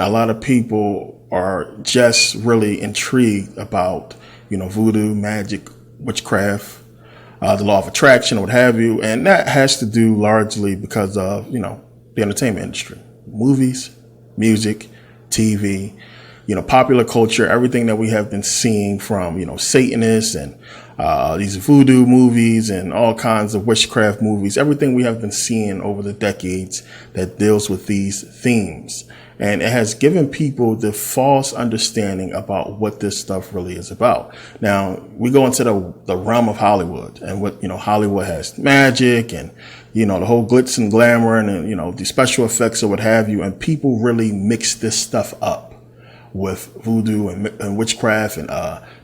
a lot of people are just really intrigued about, voodoo, magic, witchcraft, the law of attraction, or what have you. And that has to do largely because of, the entertainment industry, movies, music, TV, popular culture, everything that we have been seeing from, Satanists and these voodoo movies and all kinds of witchcraft movies, everything we have been seeing over the decades that deals with these themes. And it has given people the false understanding about what this stuff really is about. Now, we go into the realm of Hollywood, and what, Hollywood has magic and, the whole glitz and glamour and, the special effects or what have you. And people really mix this stuff up with voodoo and witchcraft and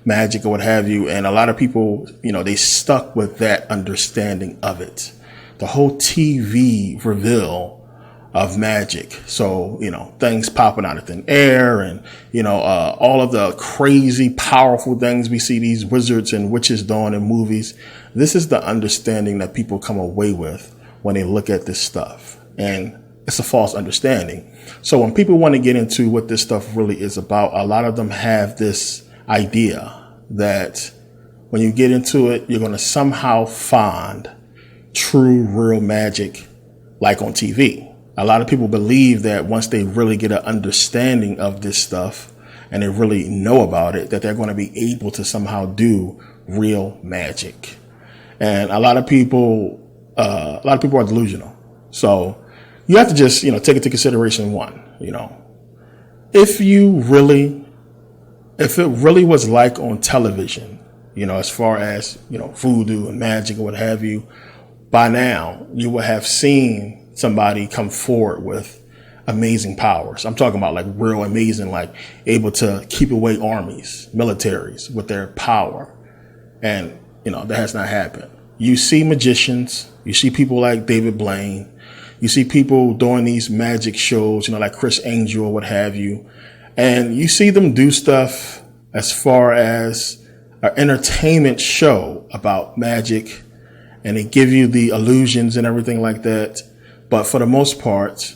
magic or what have you. And a lot of people, they stuck with that understanding of it. The whole TV reveal of magic. So, things popping out of thin air and, all of the crazy, powerful things we see these wizards and witches doing in movies. This is the understanding that people come away with when they look at this stuff. And it's a false understanding. So when people want to get into what this stuff really is about, a lot of them have this idea that when you get into it, you're going to somehow find true, real magic like on TV. A lot of people believe that once they really get an understanding of this stuff and they really know about it, that they're going to be able to somehow do real magic. And a lot of people are delusional. So you have to just, take into consideration one, if it really was like on television, as far as, voodoo and magic or what have you, by now you would have seen somebody come forward with amazing powers. I'm talking about like real amazing, like able to keep away armies, militaries with their power. And, that has not happened. You see magicians, you see people like David Blaine, you see people doing these magic shows, like Chris Angel or what have you. And you see them do stuff as far as an entertainment show about magic, and they give you the illusions and everything like that. But for the most part,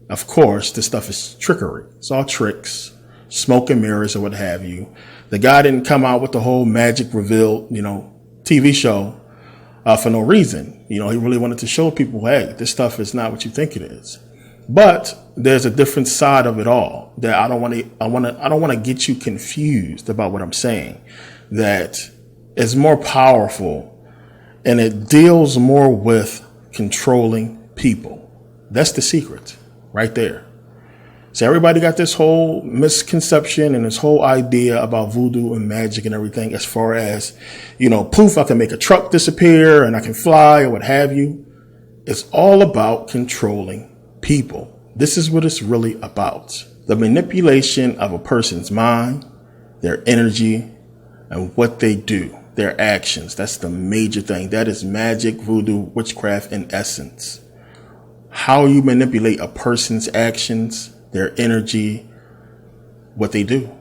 of course, this stuff is trickery. It's all tricks, smoke and mirrors or what have you. The guy didn't come out with the whole magic reveal, TV show for no reason. He really wanted to show people, hey, this stuff is not what you think it is. But there's a different side of it all that I don't want to get you confused about what I'm saying. That is more powerful and it deals more with controlling people. That's the secret right there. So everybody got this whole misconception and this whole idea about voodoo and magic and everything as far as, poof, I can make a truck disappear and I can fly or what have you. It's all about controlling people. This is what it's really about. The manipulation of a person's mind, their energy, and what they do, their actions. That's the major thing. That is magic, voodoo, witchcraft in essence. How you manipulate a person's actions, their energy, what they do.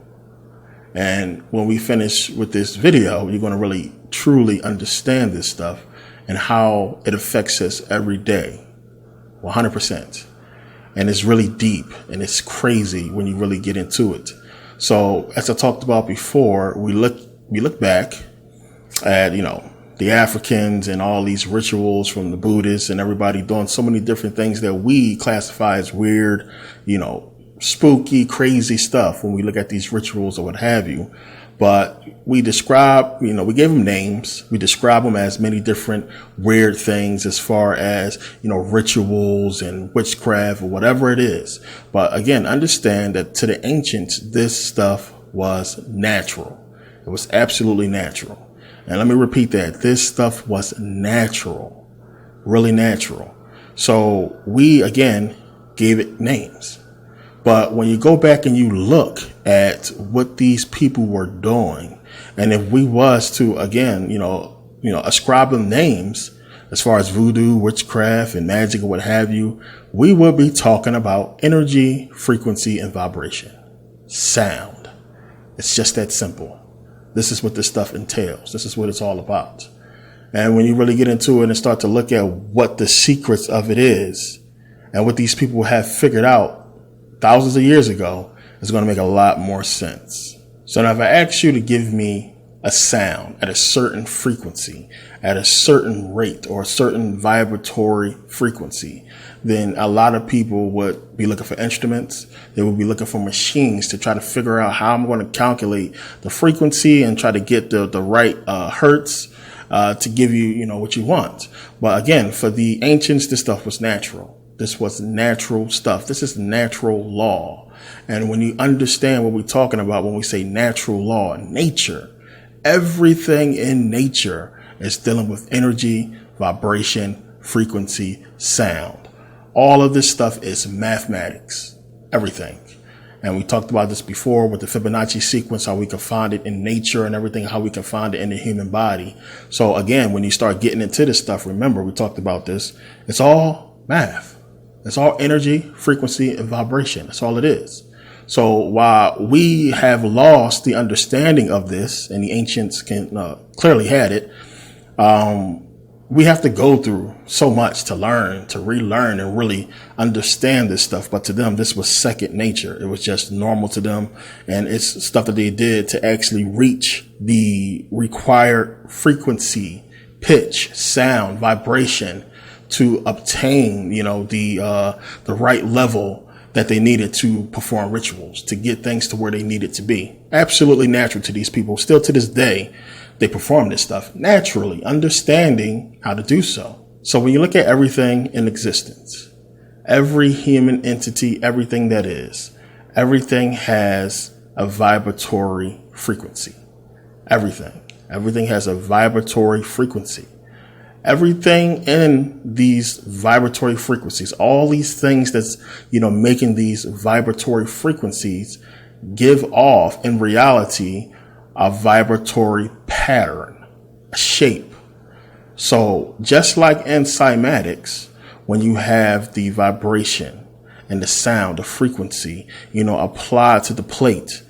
And when we finish with this video, you're going to really truly understand this stuff and how it affects us every day. 100%. And it's really deep and it's crazy when you really get into it. So as I talked about before, we look back at, the Africans and all these rituals from the Buddhists and everybody doing so many different things that we classify as weird, spooky, crazy stuff when we look at these rituals or what have you. But we describe, we gave them names. We describe them as many different weird things as far as, rituals and witchcraft or whatever it is. But again, understand that to the ancients, this stuff was natural. It was absolutely natural. And let me repeat that. This stuff was natural, really natural. So we, again, gave it names. But when you go back and you look at what these people were doing, and if we was to, again, ascribe them names as far as voodoo, witchcraft, and magic or what have you, we will be talking about energy, frequency, and vibration. Sound. It's just that simple. This is what this stuff entails. This is what it's all about. And when you really get into it and start to look at what the secrets of it is and what these people have figured out thousands of years ago, it's going to make a lot more sense. So now if I ask you to give me a sound at a certain frequency, at a certain rate, or a certain vibratory frequency, then a lot of people would be looking for instruments. They would be looking for machines to try to figure out how I'm going to calculate the frequency and try to get the right hertz to give you, what you want. But again, for the ancients, this stuff was natural. This was natural stuff. This is natural law. And when you understand what we're talking about when we say natural law, nature, everything in nature is dealing with energy, vibration, frequency, sound. All of this stuff is mathematics, everything. And we talked about this before with the Fibonacci sequence, how we can find it in nature and everything, how we can find it in the human body. So again, when you start getting into this stuff, remember, we talked about this. It's all math. It's all energy, frequency, and vibration. That's all it is. So while we have lost the understanding of this, and the ancients clearly had it, we have to go through so much to learn, to relearn, and really understand this stuff. But to them, this was second nature. It was just normal to them. And it's stuff that they did to actually reach the required frequency, pitch, sound, vibration to obtain, the right level that they needed to perform rituals, to get things to where they needed to be. Absolutely natural to these people. Still to this day, they perform this stuff naturally, understanding how to do so. So when you look at everything in existence, every human entity, everything that is, everything has a vibratory frequency. Everything has a vibratory frequency. Everything in these vibratory frequencies, all these things that's, making these vibratory frequencies give off in reality a vibratory pattern, a shape. So just like in cymatics, when you have the vibration and the sound, the frequency, applied to the plate,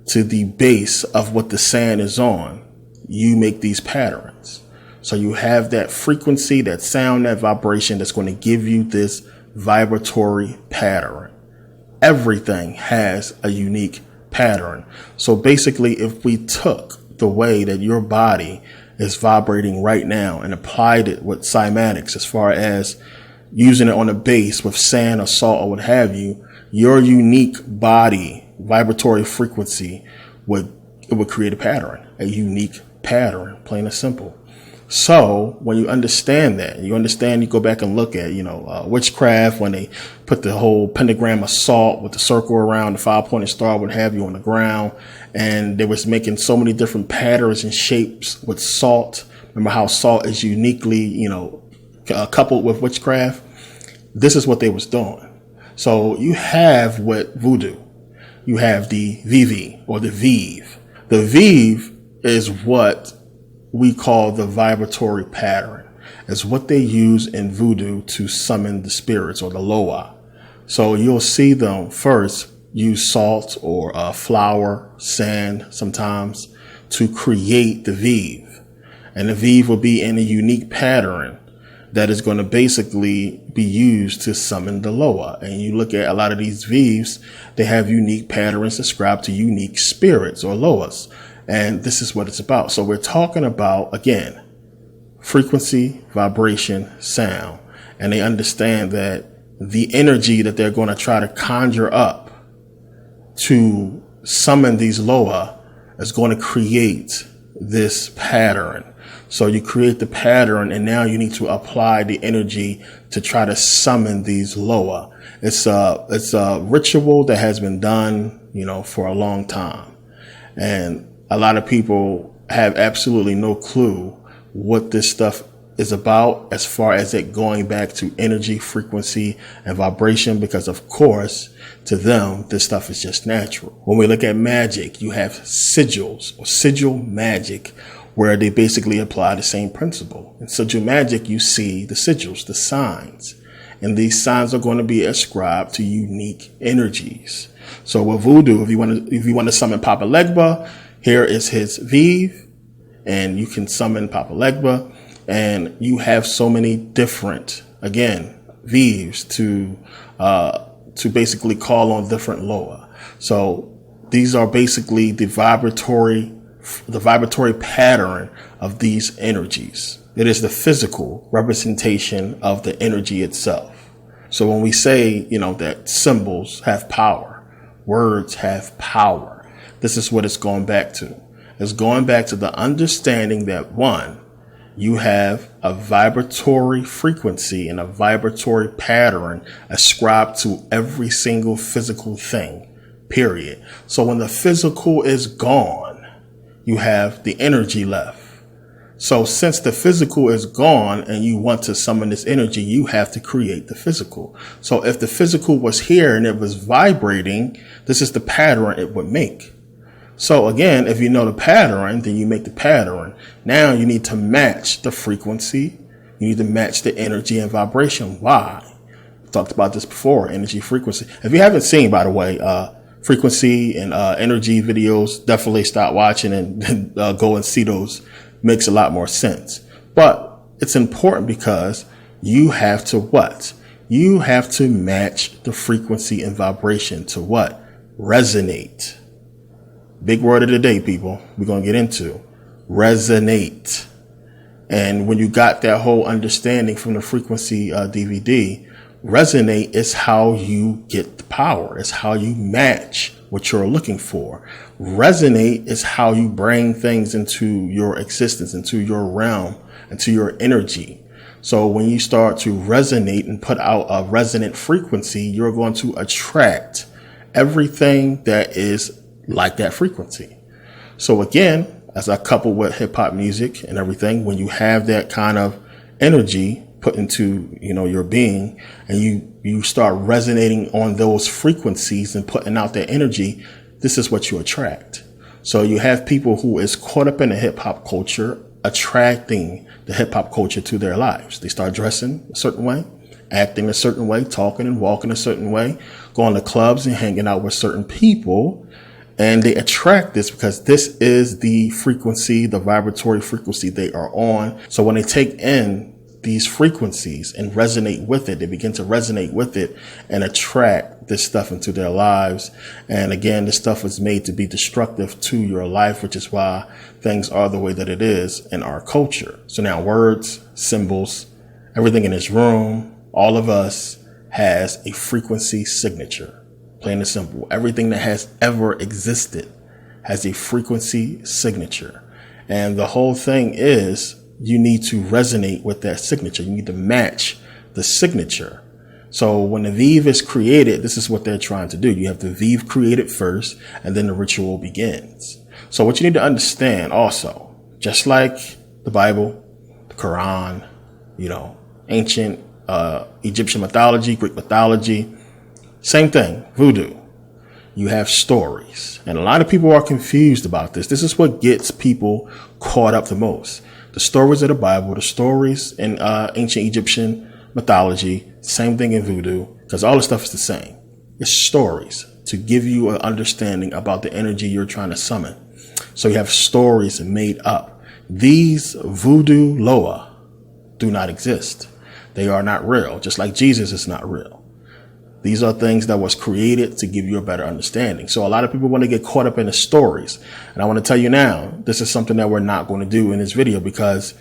to the base of what the sand is on, you make these patterns. So you have that frequency, that sound, that vibration that's going to give you this vibratory pattern. Everything has a unique pattern. So basically, if we took the way that your body is vibrating right now and applied it with cymatics, as far as using it on a base with sand or salt or what have you, your unique body vibratory frequency would create a pattern, a unique pattern, plain and simple. So when you understand that, you go back and look at, witchcraft, when they put the whole pentagram of salt with the circle around the 5-pointed star, what have you, on the ground. And they was making so many different patterns and shapes with salt. Remember how salt is uniquely, coupled with witchcraft? This is what they was doing. So you have with voodoo, you have the VV or the Vive. The Vive is what we call the vibratory pattern. It's what they use in voodoo to summon the spirits or the loa. So you'll see them first use salt or flour, sand sometimes to create the Vive. And the Vive will be in a unique pattern that is going to basically be used to summon the loa. And you look at a lot of these Vives, they have unique patterns ascribed to unique spirits or loas. And this is what it's about. So we're talking about, again, frequency, vibration, sound. And they understand that the energy that they're going to try to conjure up to summon these loa is going to create this pattern. So you create the pattern, and now you need to apply the energy to try to summon these loa. It's a ritual that has been done, for a long time. And a lot of people have absolutely no clue what this stuff is about as far as it going back to energy, frequency, and vibration, because of course, to them, this stuff is just natural. When we look at magic, you have sigils or sigil magic, where they basically apply the same principle. In sigil magic, you see the sigils, the signs, and these signs are going to be ascribed to unique energies. So with voodoo, if you want to summon Papa Legba, here is his Vive, and you can summon Papa Legba, and you have so many different, again, Vives to to basically call on different loa. So these are basically the vibratory pattern of these energies. It is the physical representation of the energy itself. So when we say, that symbols have power, words have power, this is what it's going back to. It's going back to the understanding that, one, you have a vibratory frequency and a vibratory pattern ascribed to every single physical thing, period. So when the physical is gone, you have the energy left. So since the physical is gone and you want to summon this energy, you have to create the physical. So if the physical was here and it was vibrating, this is the pattern it would make. So again, if you know the pattern, then you make the pattern. Now you need to match the frequency. You need to match the energy and vibration. Why? We talked about this before, energy, frequency. If you haven't seen, by the way, frequency and energy videos, definitely stop watching and go and see those. Makes a lot more sense. But it's important because you have to what? You have to match the frequency and vibration to what? Resonate. Big word of the day, people. We're going to get into resonate. And when you got that whole understanding from the frequency DVD, resonate is how you get the power. It's how you match what you're looking for. Resonate is how you bring things into your existence, into your realm, into your energy. So when you start to resonate and put out a resonant frequency, you're going to attract everything that is like that frequency. So again, as I couple with hip hop music and everything, when you have that kind of energy put into, your being, and you start resonating on those frequencies and putting out that energy, this is what you attract. So you have people who is caught up in the hip hop culture, attracting the hip hop culture to their lives. They start dressing a certain way, acting a certain way, talking and walking a certain way, going to clubs and hanging out with certain people. And they attract this because this is the frequency, the vibratory frequency they are on. So when they take in these frequencies and resonate with it, they begin to resonate with it and attract this stuff into their lives. And again, this stuff is made to be destructive to your life, which is why things are the way that it is in our culture. So now words, symbols, everything in this room, all of us has a frequency signature. Plain and simple. Everything that has ever existed has a frequency signature. And the whole thing is you need to resonate with that signature. You need to match the signature. So when the Vive is created, this is what they're trying to do. You have the Vive created first, and then the ritual begins. So what you need to understand also, just like the Bible, the Quran, ancient Egyptian mythology, Greek mythology, same thing, voodoo. You have stories. And a lot of people are confused about this. This is what gets people caught up the most. The stories of the Bible, the stories in ancient Egyptian mythology, same thing in voodoo, because all the stuff is the same. It's stories to give you an understanding about the energy you're trying to summon. So you have stories made up. These voodoo loa do not exist. They are not real, just like Jesus is not real. These are things that was created to give you a better understanding. So a lot of people want to get caught up in the stories. And I want to tell you now, this is something that we're not going to do in this video because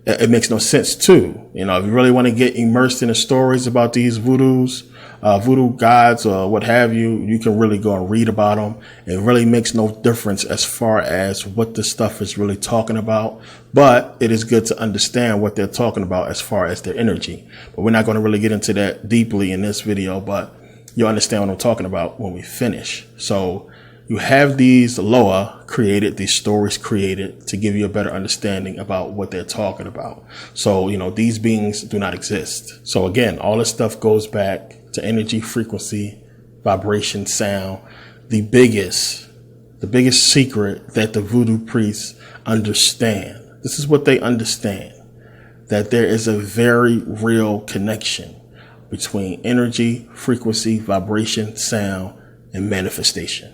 it makes no sense too. If you really want to get immersed in the stories about these voodoo gods or what have you, you can really go and read about them. It really makes no difference as far as what the stuff is really talking about. But it is good to understand what they're talking about as far as their energy. But we're not going to really get into that deeply in this video, but you'll understand what I'm talking about when we finish. So you have these loa created, these stories created to give you a better understanding about what they're talking about. So, these beings do not exist. So again, all this stuff goes back to energy, frequency, vibration, sound. The biggest secret that the voodoo priests understand. This is what they understand, that there is a very real connection between energy, frequency, vibration, sound, and manifestation.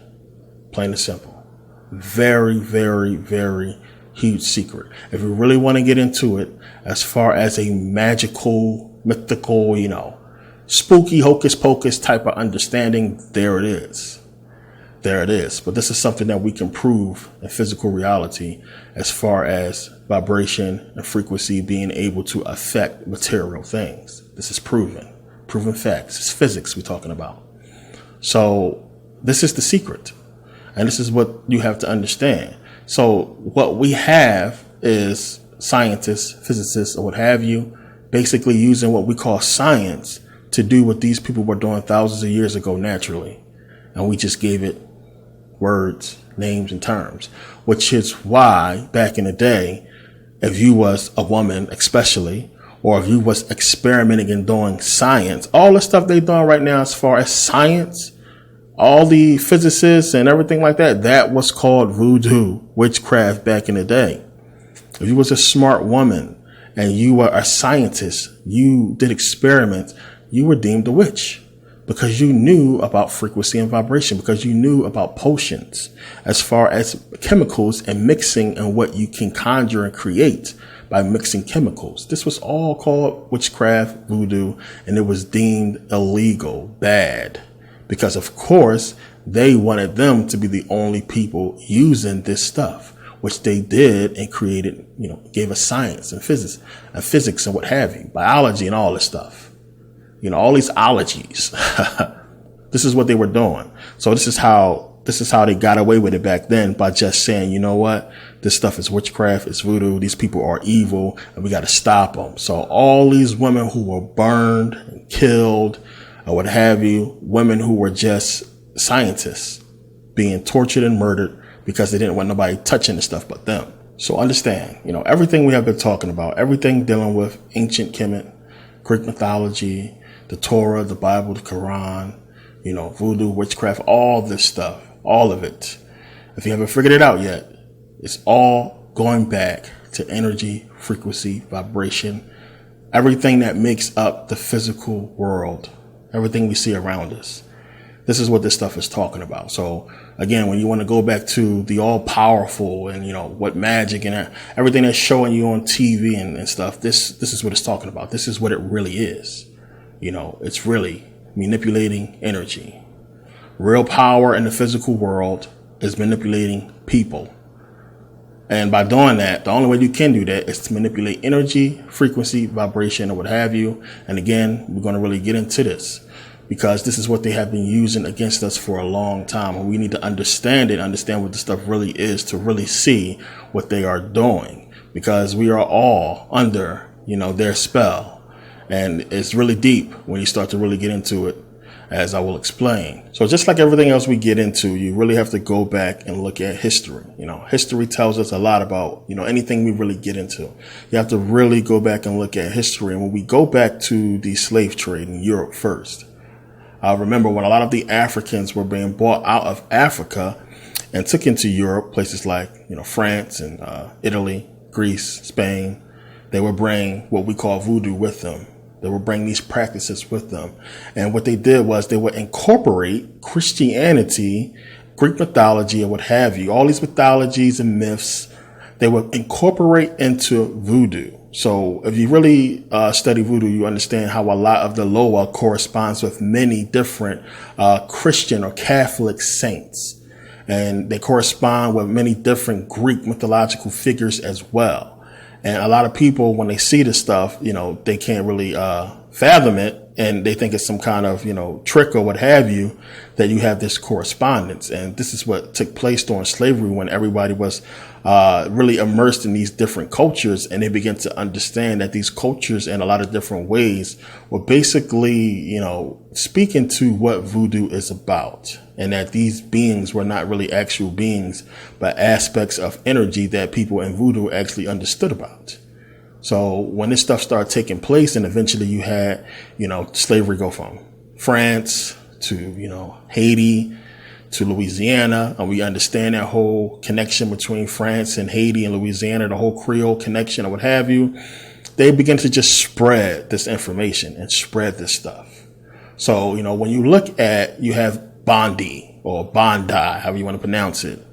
Plain and simple. Very, very, very huge secret. If you really want to get into it, as far as a magical, mythical, spooky hocus pocus type of understanding, there it is. There it is. But this is something that we can prove in physical reality as far as vibration and frequency being able to affect material things. This is proven facts. It's physics we're talking about. So this is the secret. And this is what you have to understand. So what we have is scientists, physicists, or what have you, basically using what we call science to do what these people were doing thousands of years ago naturally. And we just gave it words, names, and terms, which is why back in the day, if you was a woman especially, or if you was experimenting and doing science, all the stuff they doing right now as far as science, all the physicists and everything like that, that was called voodoo, witchcraft back in the day. If you was a smart woman and you were a scientist, you did experiments, you were deemed a witch because you knew about frequency and vibration, because you knew about potions as far as chemicals and mixing and what you can conjure and create by mixing chemicals. This was all called witchcraft, voodoo, and it was deemed illegal, bad, because of course they wanted them to be the only people using this stuff, which they did and created, gave us science and physics and what have you, biology and all this stuff. All these ologies. This is what they were doing. So this is how they got away with it back then, by just saying, you know what, this stuff is witchcraft, it's voodoo, these people are evil, and we got to stop them. So all these women who were burned and killed or what have you, women who were just scientists being tortured and murdered because they didn't want nobody touching the stuff but them. So understand, everything we have been talking about, everything dealing with ancient Kemet, Greek mythology, the Torah, the Bible, the Quran, voodoo, witchcraft, all this stuff, all of it. If you haven't figured it out yet, it's all going back to energy, frequency, vibration, everything that makes up the physical world, everything we see around us. This is what this stuff is talking about. So again, when you want to go back to the all powerful and, what magic and everything that's showing you on TV and stuff, this is what it's talking about. This is what it really is. It's really manipulating energy. Real power in the physical world is manipulating people. And by doing that, the only way you can do that is to manipulate energy, frequency, vibration, or what have you. And again, we're going to really get into this because this is what they have been using against us for a long time. And we need to understand it, understand what the stuff really is to really see what they are doing, because we are all under, their spell. And it's really deep when you start to really get into it, as I will explain. So just like everything else we get into, you really have to go back and look at history. History tells us a lot about, anything we really get into. You have to really go back and look at history. And when we go back to the slave trade in Europe first, I remember when a lot of the Africans were being bought out of Africa and took into Europe, places like, France and Italy, Greece, Spain, they would bring what we call voodoo with them. They would bring these practices with them. And what they did was they would incorporate Christianity, Greek mythology, or what have you, all these mythologies and myths, they would incorporate into voodoo. So if you really study voodoo, you understand how a lot of the Loa corresponds with many different Christian or Catholic saints. And they correspond with many different Greek mythological figures as well. And a lot of people, when they see this stuff, they can't really fathom it. And they think it's some kind of, trick or what have you, that you have this correspondence. And this is what took place during slavery, when everybody was really immersed in these different cultures. And they began to understand that these cultures in a lot of different ways were basically, speaking to what voodoo is about. And that these beings were not really actual beings, but aspects of energy that people in voodoo actually understood about. So when this stuff started taking place, and eventually you had, slavery go from France to, Haiti to Louisiana. And we understand that whole connection between France and Haiti and Louisiana, the whole Creole connection or what have you. They begin to just spread this information and spread this stuff. So, when you look at, you have Bondi or Bondi, however you want to pronounce it.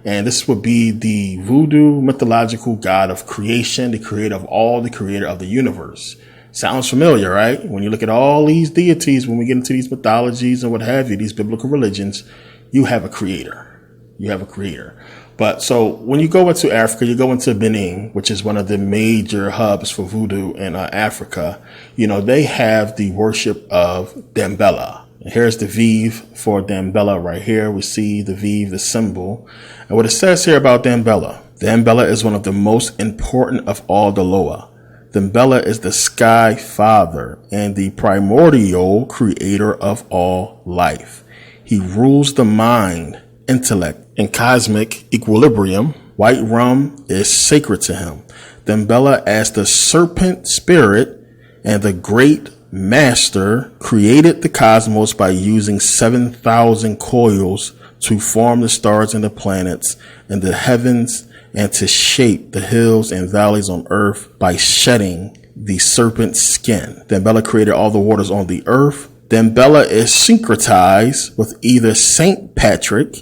And this would be the voodoo mythological god of creation, the creator of all, the creator of the universe. Sounds familiar, right? When you look at all these deities, when we get into these mythologies and what have you, these biblical religions, you have a creator. You have a creator. But so when you go into Africa, you go into Benin, which is one of the major hubs for voodoo in Africa. They have the worship of Dambella. And here's the Vive for Dambella right here. We see the Vive, the symbol. And what it says here about Dambella. Dambella is one of the most important of all the Loa. Dambella is the sky father and the primordial creator of all life. He rules the mind, intellect, and cosmic equilibrium. White rum is sacred to him. Dambella, as the serpent spirit and the great master, created the cosmos by using 7,000 coils to form the stars and the planets and the heavens, and to shape the hills and valleys on earth by shedding the serpent's skin. Dambella created all the waters on the earth. Dambella is syncretized with either Saint Patrick,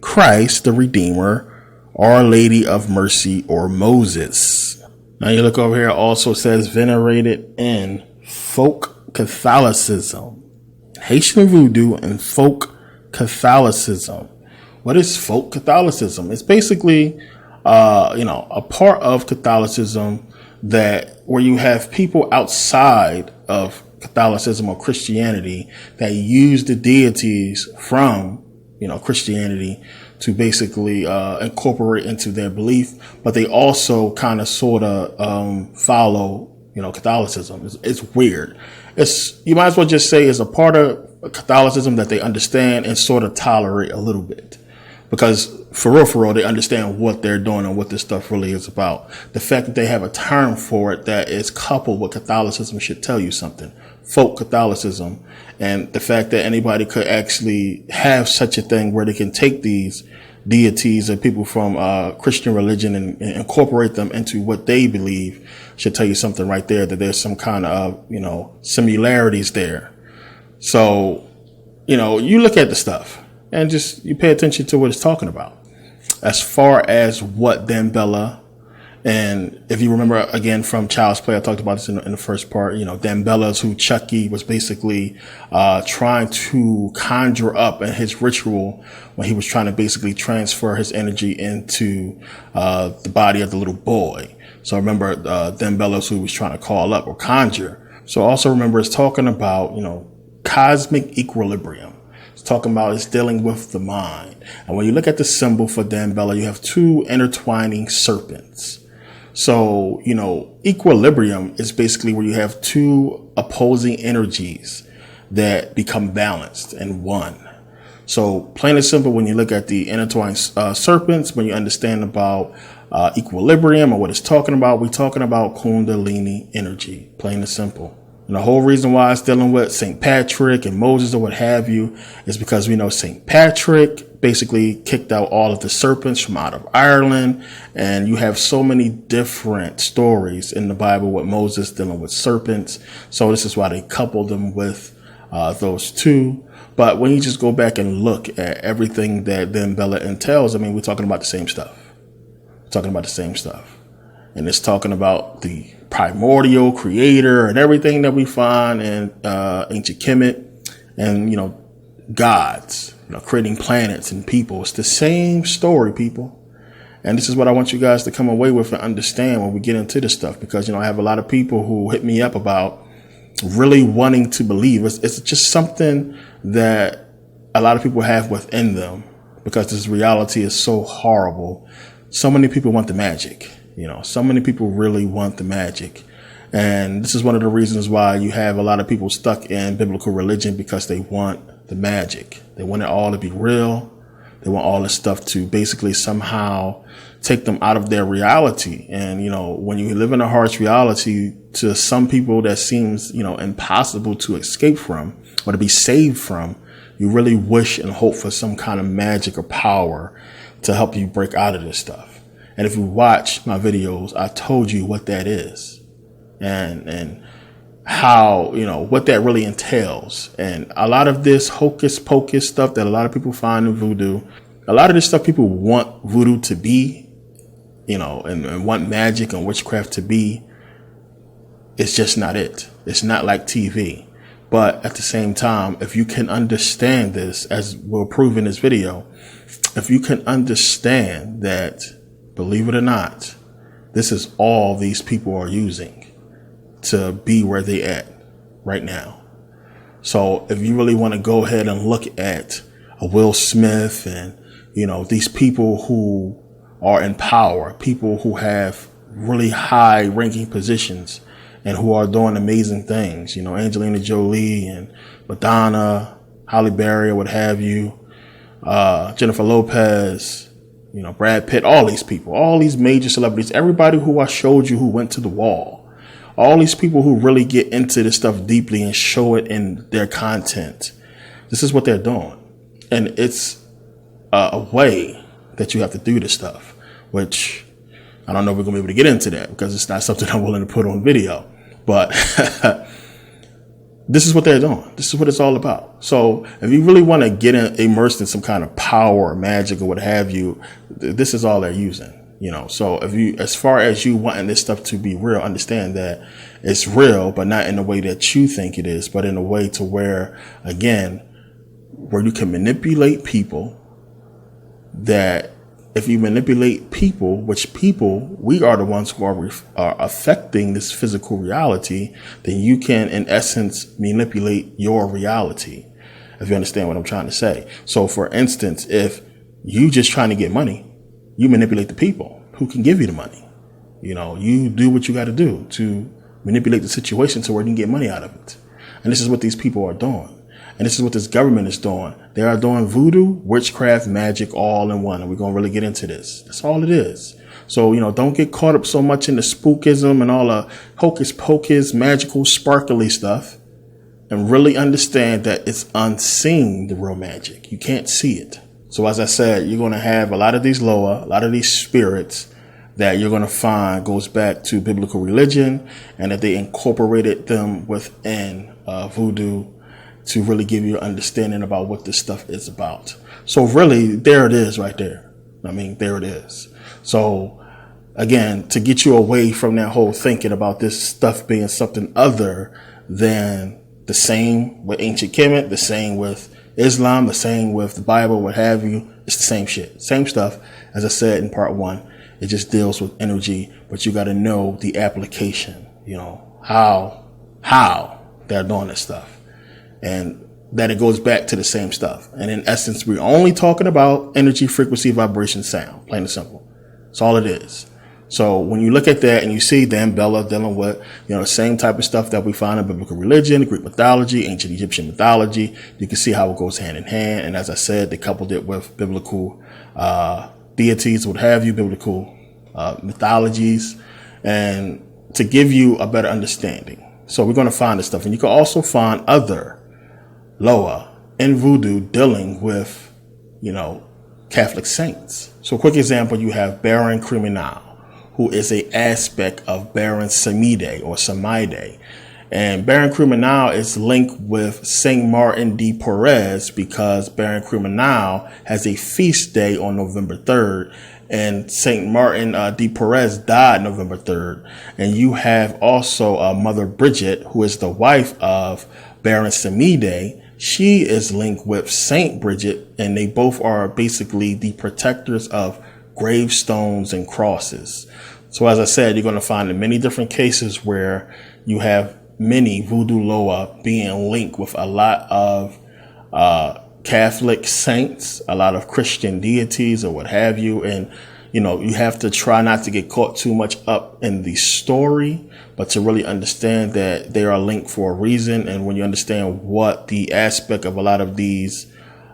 Christ the Redeemer, Our Lady of Mercy, or Moses. Now you look over here, also says venerated in folk Catholicism, Haitian voodoo and folk Catholicism. What is folk Catholicism? It's basically a part of Catholicism that where you have people outside of Catholicism or Christianity that use the deities from, Christianity to basically incorporate into their belief, but they also kind of sort of follow, Catholicism. It's weird. You might as well just say it's a part of Catholicism that they understand and sort of tolerate a little bit. Because for real, they understand what they're doing and what this stuff really is about. The fact that they have a term for it that is coupled with Catholicism should tell you something. Folk Catholicism. And the fact that anybody could actually have such a thing where they can take these deities and people from Christian religion and incorporate them into what they believe should tell you something right there, that there's some kind of, similarities there. So, you look at the stuff. And just you pay attention to what it's talking about. As far as what Dambella, and if you remember again from Child's Play, I talked about this in the first part. Dambella's who Chucky was basically trying to conjure up in his ritual when he was trying to basically transfer his energy into the body of the little boy. So remember, Dambella's who was trying to call up or conjure. So also remember, it's talking about cosmic equilibrium. Talking about it's dealing with the mind. And when you look at the symbol for Dambella, you have two intertwining serpents. So, equilibrium is basically where you have two opposing energies that become balanced and one. So plain and simple, when you look at the intertwined serpents, when you understand about equilibrium or what it's talking about, we're talking about Kundalini energy, plain and simple. And the whole reason why it's dealing with St. Patrick and Moses or what have you is because we know St. Patrick basically kicked out all of the serpents from out of Ireland. And you have so many different stories in the Bible with Moses dealing with serpents. So this is why they coupled them with those two. But when you just go back and look at everything that Dambella entails, we're talking about the same stuff. And it's talking about the primordial creator and everything that we find in ancient Kemet and, gods, creating planets and people. It's the same story, people. And this is what I want you guys to come away with and understand when we get into this stuff, because, I have a lot of people who hit me up about really wanting to believe. It's just something that a lot of people have within them because this reality is so horrible. So many people want the magic. So many people really want the magic. And this is one of the reasons why you have a lot of people stuck in biblical religion, because they want the magic. They want it all to be real. They want all this stuff to basically somehow take them out of their reality. And, when you live in a harsh reality, to some people that seems, impossible to escape from or to be saved from, you really wish and hope for some kind of magic or power to help you break out of this stuff. And if you watch my videos, I told you what that is and how, what that really entails. And a lot of this hocus pocus stuff that a lot of people find in voodoo, a lot of this stuff people want voodoo to be, and want magic and witchcraft to be. it's just not it. It's not like TV. But at the same time, if you can understand this, as we'll prove in this video, if you can understand that, believe it or not, this is all these people are using to be where they at right now. So if you really want to go ahead and look at a Will Smith and, these people who are in power, people who have really high ranking positions and who are doing amazing things, Angelina Jolie and Madonna, Halle Berry, or what have you, Jennifer Lopez, Brad Pitt, all these people, all these major celebrities, everybody who I showed you who went to the wall, all these people who really get into this stuff deeply and show it in their content. This is what they're doing. And it's a way that you have to do this stuff, which I don't know if we're going to be able to get into that because it's not something I'm willing to put on video. But this is what they're doing. This is what it's all about. So if you really want to get immersed in some kind of power or magic or what have you, this is all they're using. So as far as you wanting this stuff to be real, understand that it's real, but not in the way that you think it is, but in a way to where, again, where you can manipulate people, that if you manipulate people, which people, we are the ones who are affecting this physical reality, then you can, in essence, manipulate your reality, if you understand what I'm trying to say. So, for instance, if you just trying to get money, you manipulate the people who can give you the money. You do what you got to do to manipulate the situation to where you can get money out of it. And this is what these people are doing. And this is what this government is doing. They are doing voodoo, witchcraft, magic, all in one. And we're going to really get into this. That's all it is. So, don't get caught up so much in the spookism and all the hocus pocus, magical, sparkly stuff. And really understand that it's unseen, the real magic. You can't see it. So as I said, you're going to have a lot of these lower, a lot of these spirits that you're going to find goes back to biblical religion, and that they incorporated them within voodoo to really give you an understanding about what this stuff is about. So really, there it is right there. There it is. So again, to get you away from that whole thinking about this stuff being something other than the same with ancient Kemet, the same with Islam, the same with the Bible, what have you, it's the same shit. Same stuff. As I said in part 1, it just deals with energy, but you got to know the application, how they're doing this stuff. And that it goes back to the same stuff. And in essence, we're only talking about energy, frequency, vibration, sound, plain and simple. That's all it is. So when you look at that and you see Dan Bella dealing with, the same type of stuff that we find in biblical religion, Greek mythology, ancient Egyptian mythology, you can see how it goes hand in hand. And as I said, they coupled it with biblical deities, what have you, biblical mythologies, and to give you a better understanding. So we're going to find this stuff. And you can also find other Loa in voodoo dealing with, Catholic saints. So a quick example, you have Baron Criminal, who is a aspect of Baron Samide or Samide. And Baron Criminal is linked with Saint Martin de Porres because Baron Criminal has a feast day on November 3rd. And Saint Martin de Porres died November 3rd. And you have also Mother Bridget, who is the wife of Baron Samide. She is linked with Saint Bridget, and they both are basically the protectors of gravestones and crosses. So as I said, you're going to find in many different cases where you have many voodoo Loa being linked with a lot of Catholic saints, a lot of Christian deities or what have you. And, you have to try not to get caught too much up in the story, but to really understand that they are linked for a reason. And when you understand what the aspect of a lot of these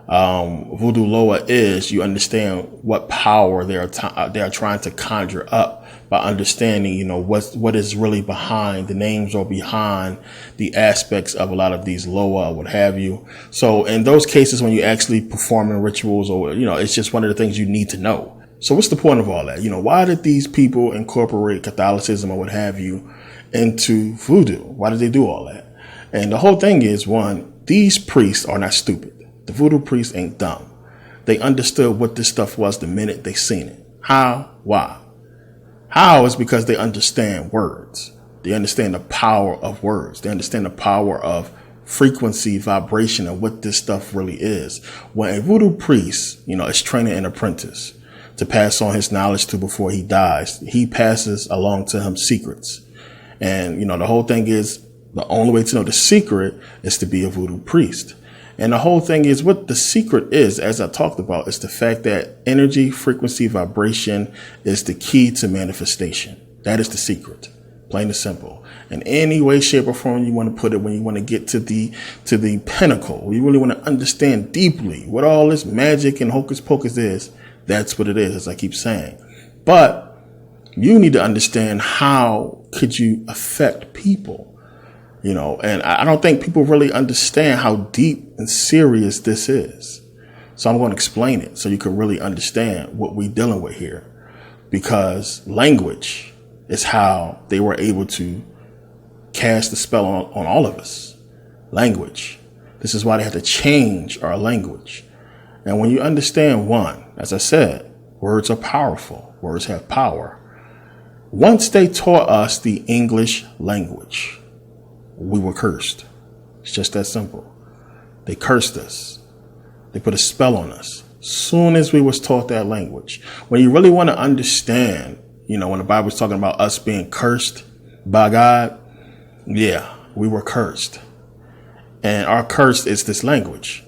voodoo Loa is, you understand what power they are trying to conjure up by understanding, what is really behind the names or behind the aspects of a lot of these Loa, what have you. So in those cases, when you actually performing rituals or, it's just one of the things you need to know. So what's the point of all that? Why did these people incorporate Catholicism or what have you into voodoo? Why did they do all that? And the whole thing is, one, these priests are not stupid. The voodoo priests ain't dumb. They understood what this stuff was the minute they seen it. How? Why? How is because they understand words. They understand the power of words. They understand the power of frequency, vibration, and what this stuff really is. When a voodoo priest, is training an apprentice to pass on his knowledge to before he dies, he passes along to him secrets. And, the whole thing is the only way to know the secret is to be a voodoo priest. And the whole thing is what the secret is, as I talked about, is the fact that energy, frequency, vibration is the key to manifestation. That is the secret, plain and simple. In any way, shape, or form you want to put it, when you want to get to the pinnacle, you really want to understand deeply what all this magic and hocus pocus is, that's what it is, as I keep saying. But you need to understand how could you affect people. And I don't think people really understand how deep and serious this is. So I'm going to explain it so you can really understand what we're dealing with here. Because language is how they were able to cast the spell on all of us. Language. This is why they had to change our language. And when you understand one, as I said, words are powerful. Words have power. Once they taught us the English language, we were cursed. It's just that simple. They cursed us. They put a spell on us. Soon as we was taught that language. When you really want to understand, when the Bible's talking about us being cursed by God, yeah, we were cursed. And our curse is this language.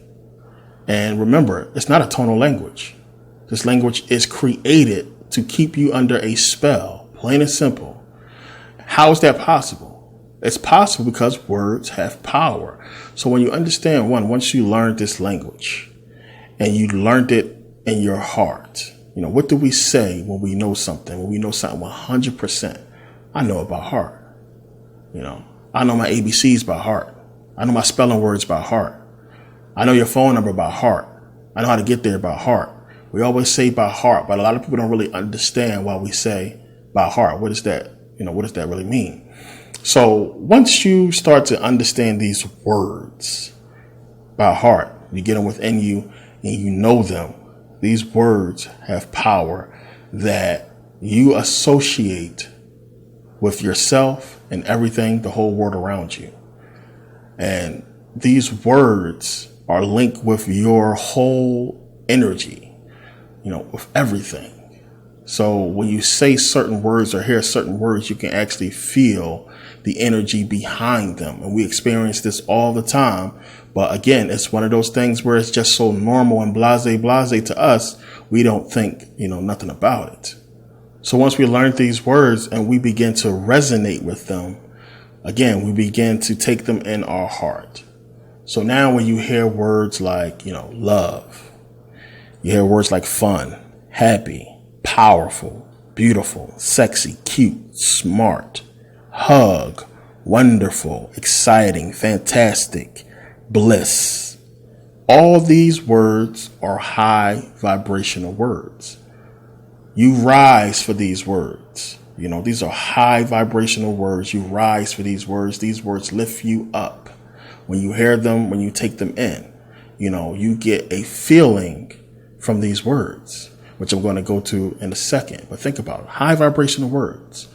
And remember, it's not a tonal language. This language is created to keep you under a spell, plain and simple. How is that possible? It's possible because words have power. So when you understand once you learned this language and you learned it in your heart, what do we say when we know something? When we know something 100%, I know it by heart. I know my ABCs by heart. I know my spelling words by heart. I know your phone number by heart. I know how to get there by heart. We always say by heart, but a lot of people don't really understand why we say by heart. What is that? What does that really mean? So once you start to understand these words by heart, you get them within you and you know them. These words have power that you associate with yourself and everything, the whole world around you. And these words are linked with your whole energy, with everything. So when you say certain words or hear certain words, you can actually feel the energy behind them. And we experience this all the time. But again, it's one of those things where it's just so normal and blase to us. We don't think, nothing about it. So once we learn these words and we begin to resonate with them, again, we begin to take them in our heart. So now when you hear words like, love, you hear words like fun, happy, powerful, beautiful, sexy, cute, smart, hug, wonderful, exciting, fantastic, bliss. All these words are high vibrational words. You rise for these words. These are high vibrational words. You rise for these words. These words lift you up. When you hear them, when you take them in, you get a feeling from these words, which I'm going to go to in a second. But think about it. High vibrational words.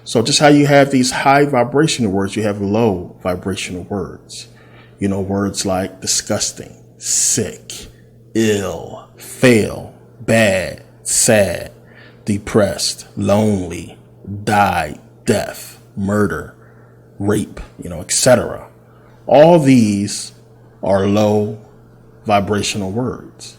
So just how you have these high vibrational words, you have low vibrational words. Words like disgusting, sick, ill, fail, bad, sad, depressed, lonely, die, death, murder, rape, etc. All these are low vibrational words.